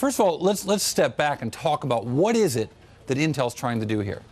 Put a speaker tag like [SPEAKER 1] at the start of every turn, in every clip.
[SPEAKER 1] First of all, let's step back and talk about what is it that Intel's trying to do here.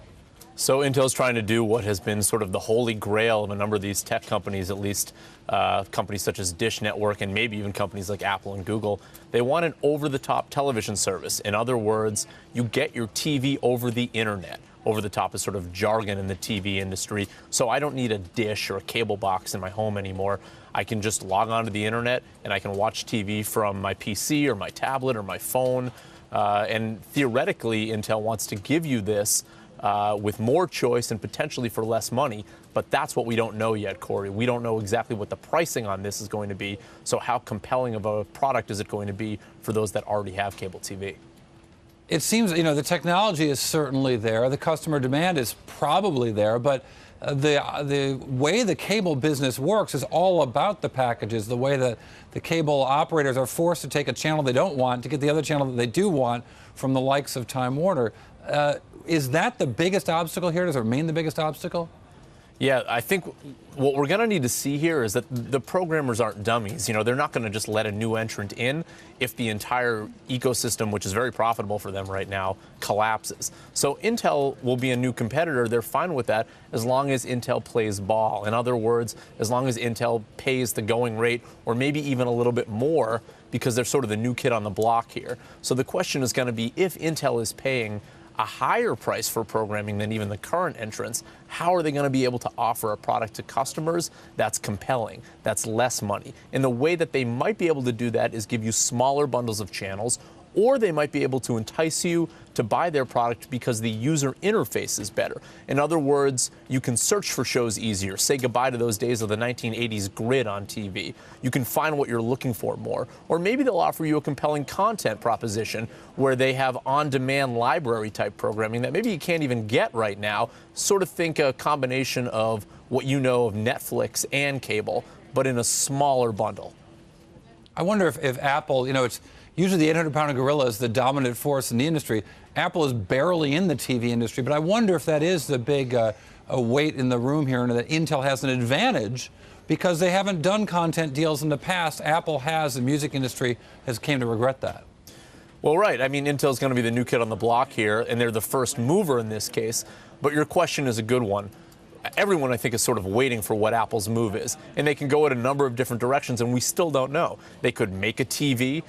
[SPEAKER 2] So Intel's trying to do what has been sort of the holy grail of a number of these tech companies, at least companies such as Dish Network and maybe even companies like Apple and Google. They want an over-the-top television service. In other words, you get your TV over the internet. Over the top is sort of jargon in the TV industry. So I don't need a dish or a cable box in my home anymore. I can just log onto the internet and I can watch TV from my PC or my tablet or my phone. And theoretically, Intel wants to give you this with more choice and potentially for less money. But that's what we don't know yet, Corey. We don't know exactly what the pricing on this is going to be. So how compelling of a product is it going to be for those that already have cable TV?
[SPEAKER 1] It seems, the technology is certainly there. The customer demand is probably there, but the way the cable business works is all about the packages, the way that the cable operators are forced to take a channel they don't want to get the other channel that they do want from the likes of Time Warner. Is that the biggest obstacle here? Does it remain the biggest obstacle?
[SPEAKER 2] Yeah, I think what we're going to need to see here is that the programmers aren't dummies. They're not going to just let a new entrant in if the entire ecosystem, which is very profitable for them right now, collapses. So Intel will be a new competitor. They're fine with that as long as Intel plays ball. In other words, as long as Intel pays the going rate or maybe even a little bit more because they're sort of the new kid on the block here. So the question is going to be, if Intel is paying a higher price for programming than even the current entrants, how are they going to be able to offer a product to customers that's compelling, that's less money? And the way that they might be able to do that is give you smaller bundles of channels, or they might be able to entice you to buy their product because the user interface is better. In other words, you can search for shows easier. Say goodbye to those days of the 1980s grid on TV. You can find what you're looking for more. Or maybe they'll offer you a compelling content proposition where they have on-demand library type programming that maybe you can't even get right now. Sort of think a combination of what you know of Netflix and cable, but in a smaller bundle.
[SPEAKER 1] I wonder if Apple, it's usually the 800-pound gorilla is the dominant force in the industry. Apple is barely in the TV industry, but I wonder if that is the big weight in the room here, and that Intel has an advantage because they haven't done content deals in the past. Apple has. The music industry has came to regret that.
[SPEAKER 2] Well, right. I mean, Intel's going to be the new kid on the block here, and they're the first mover in this case. But your question is a good one. Everyone, I think, is sort of waiting for what Apple's move is. And they can go in a number of different directions, and we still don't know. They could make a TV,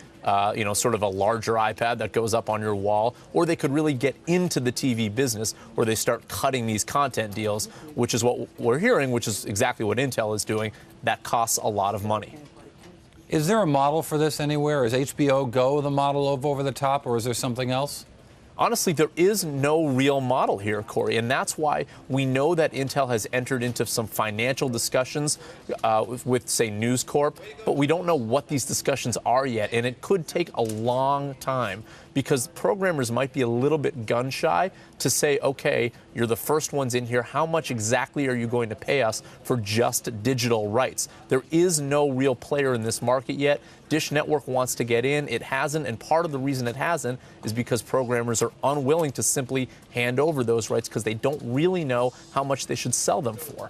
[SPEAKER 2] sort of a larger iPad that goes up on your wall, or they could really get into the TV business where they start cutting these content deals, which is what we're hearing, which is exactly what Intel is doing. That costs a lot of money.
[SPEAKER 1] Is there a model for this anywhere? Is HBO Go the model of over the top, or is there something else?
[SPEAKER 2] Honestly, there is no real model here, Corey, and that's why we know that Intel has entered into some financial discussions with, say, News Corp, but we don't know what these discussions are yet, and it could take a long time because programmers might be a little bit gun-shy to say, okay, you're the first ones in here. How much exactly are you going to pay us for just digital rights? There is no real player in this market yet. Dish Network wants to get in. It hasn't, and part of the reason it hasn't is because programmers are unwilling to simply hand over those rights because they don't really know how much they should sell them for.